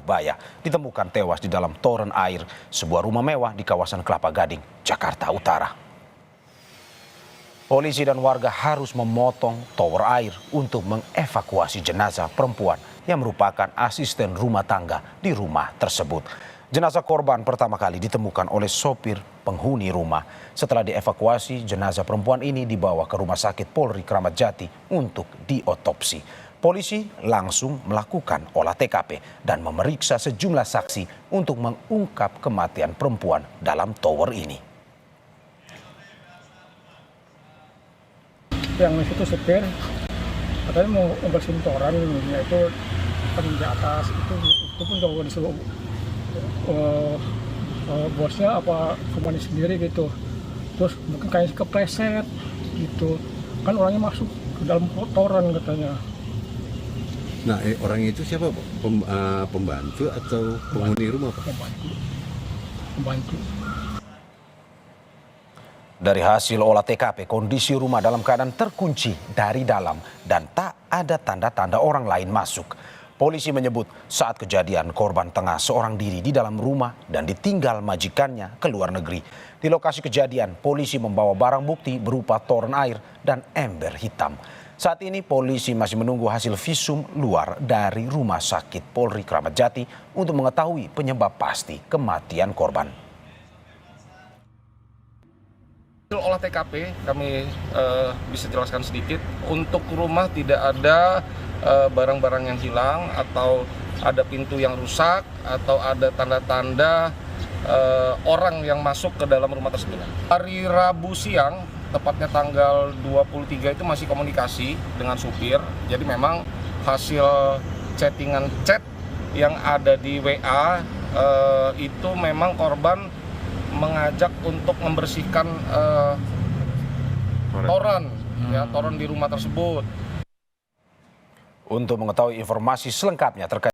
Surabaya ditemukan tewas di dalam toren air sebuah rumah mewah di kawasan Kelapa Gading, Jakarta Utara. Polisi dan warga harus memotong tower air untuk mengevakuasi jenazah perempuan yang merupakan asisten rumah tangga di rumah tersebut. Jenazah korban pertama kali ditemukan oleh sopir penghuni rumah. Setelah dievakuasi, jenazah perempuan ini dibawa ke Rumah Sakit Polri Kramat Jati untuk diotopsi. Polisi langsung melakukan olah TKP dan memeriksa sejumlah saksi untuk mengungkap kematian perempuan dalam tower ini. Yang itu supir katanya mau bersihin toran, yaitu kan di atas itu pun kalau disuruh bosnya apa kembali sendiri gitu, terus mungkin kayak kepleset gitu kan, orangnya masuk ke dalam toran katanya. Nah, orangnya itu siapa, Pak? Pembantu atau penghuni rumah, Pak? Pembantu. Dari hasil olah TKP, kondisi rumah dalam keadaan terkunci dari dalam dan tak ada tanda-tanda orang lain masuk. Polisi menyebut saat kejadian korban tengah seorang diri di dalam rumah dan ditinggal majikannya ke luar negeri. Di lokasi kejadian, polisi membawa barang bukti berupa toren air dan ember hitam. Saat ini polisi masih menunggu hasil visum luar dari Rumah Sakit Polri Kramat Jati untuk mengetahui penyebab pasti kematian korban. Olah TKP kami bisa jelaskan sedikit. Untuk rumah tidak ada barang-barang yang hilang atau ada pintu yang rusak atau ada tanda-tanda orang yang masuk ke dalam rumah tersebut. Hari Rabu siang, tepatnya tanggal 23 itu masih komunikasi dengan supir. Jadi memang hasil chattingan chat yang ada di WA itu memang korban mengajak untuk membersihkan toren di rumah tersebut. Untuk mengetahui informasi selengkapnya terkait